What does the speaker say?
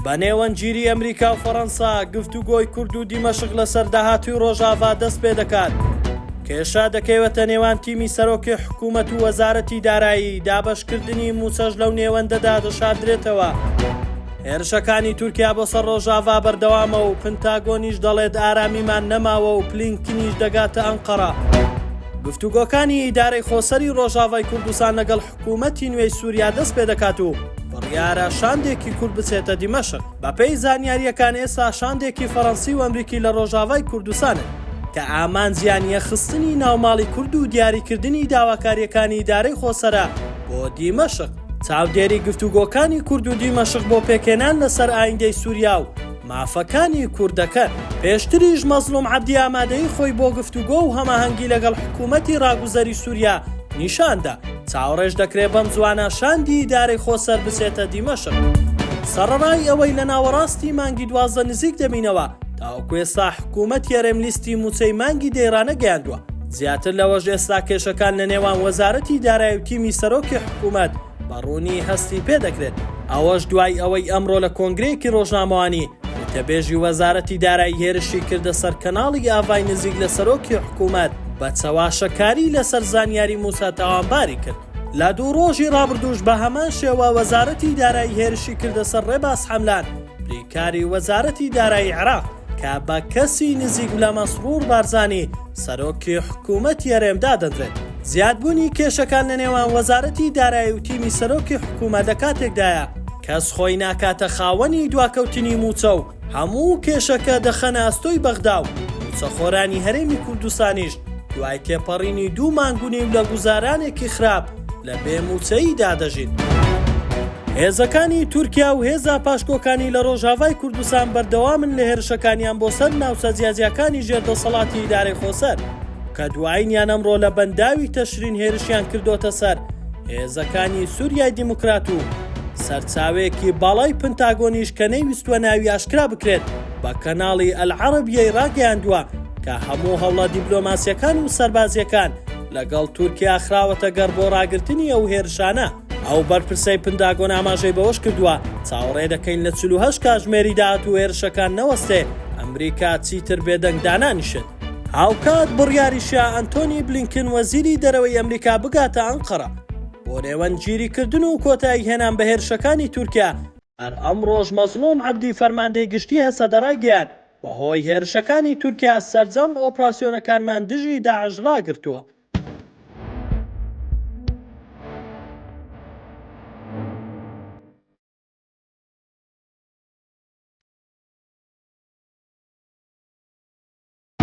بە نێوەنگیری ئەمریکا و فەڕەنسا گفتوگۆی کورد و دیمەشق لەسەر داهاتووی ڕۆژاوا دەست پێ دەکات. کێشە دەکەوێتە نێوان تیمی سەرۆکی حکوومەت و وەزارەتی دارایی. دابەشکردنی موچەش لەو نێوەندەدا دەشاردرێتەوە. هێرشەکانی تورکیا بۆ سەر ڕۆژاوا بەردەوامە و پنتاگۆنیش دەڵێت ئارامیمان نەماوە و پلینکینیش دەگاتە ئەنقەرە. گفتوگۆکانی ئیدارەی خۆسەری ڕۆژاوای کوردستان لەگەڵ حکوومەتی نوێی سووریا دەست پێ دەکات و بڕیارە شاندێکی کورد بچێتە دیمەشق. بەپێی زانیاریەکان ئێستا شاندێکی فەڕەنسی و ئەمریکی لە ڕۆژاوای کوردستانن کە ئامانجیانیە خستنی ناوماڵی کورد و دیاریکردنی داواکاریەکانی ئیدارەی خۆسەرە بۆ دیمەشق. چاودێری گفتوگۆکانی کورد و دیمەشق بۆ پێکێنان لەسەر ئایندەی سووریا و مافەکانی کوردەکەن. پێشتریش مەزلوم عەبدی ئامادەی خۆی بۆ گفتوگۆ و هەماهەنگی لەگەڵ حکوومەتی ڕاگوزەری سووریا نیشاندا. چاوەڕێژ دەکرێت بەم جوانە شاندی ئیدارەی خۆسەر بچێتە دیمەشق. سەرەڕای ئەوەی لە ناوەڕاستی مانگی 12 نزیک دەبینەوە تاوەکو ئێستا حکوومەت یارێم لیستی موچەی مانگی دەیڕانە گەیاندووە. زیاتر لەوەش ئێستا کێشەکان لە نێوان وەزارەتی دارایی و تیمی سەرۆکی حکوومەت بەڕوونی هەستی پێ دەکرێت. ئەوەش دوای ئەوەی ئەمڕۆ لە کۆنگرەیەکی ڕۆژنامەوانی وتەبێژی وەزارەتی دارایی هێرشی کردە سەر کەناڵی ئاڤای نزیک لە سەرۆکی حکوومەت بە چەواشەکاری لەسەر زانیاری موسا تاوانباری کرد. لە دوو ڕۆژی ڕابردووش بە هەمان شێوە وەزارەتی دارایی هێرشی کردە سەر ڕێباز حەملان بریکاری وەزارەتی دارایی عێراق کە بە کەسی نزیک لە مەسرور بارزانی سەرۆکی حکوومەت یارێمدا دەدرێت. زیادبوونی کێشەکان لە نێوان وەزارەتی دارایی و تیمی سەرۆکی حکوومەت لە کاتێکدایە کەس خۆی ناکاتە خاوەنی دواکەوتنی موچە و هەموو کێشەکە دەخەنە ئەستۆی بەغدا و موچەخۆرانی هەرێمی کوردستانیش دوای تێپەڕینی دوو مانگونیم لە گوزارانێکی خراپ لە بێموچەییدا دەژین. هێزەکانی تورکیا و هێزا پاشکۆکانی لە ڕۆژاوای کوردستان بەردەوامن لە هێرشەکانیان بۆ سەر ناوسەرجیازیەکانی ژێردەسەڵاتی ئیدارەی خۆسەر کە دوایینیان ئەمڕۆ لە بەنداوی تەشرین هێرشیان کردوتە سەر هێزەکانی سووریای دیموکرات و سەرچاوەیەکی باڵای پنتاگۆنیش کە نەیویستوە ناوی ئاشکرا بکرێت بە کەناڵی ئەلعەرەبیەی ڕاگەیاندووە کە هەموو هەوڵە دیبلۆماسیەکان و سەربازیەکان لەگەڵ تورکیا خراوەتە گەڕ بۆ ڕاگررتنی ئەو هێرشانە. ئەو بەرپرسەی پنتاگۆن ئاماژەی بەوەش کردووە چاوەڕێ دەکەین لە 48 کاتژمێری داهات و هێرشەکان نەوەستێ ئەمریکا چیتر بێدەنگ دانانیشت. هاوکات بڕیاریشە ئەنتۆنی بلینکن وەزیری دەرەوەی ئەمریکا بگاتە ئەنقەرە بۆ نێوەنگیریکردن و کۆتایی هێنان بە هێرشەکانی تورکیا. هەر ئەمڕۆژ مەزلوم عەبدی فەرماندەی گشتی هەسەدەڕای گەیاند بەهۆی هێرشەکانی تورکیا سەرجەم ئۆپراسیۆنەکانمان دژی داعش ڕاگرتووە.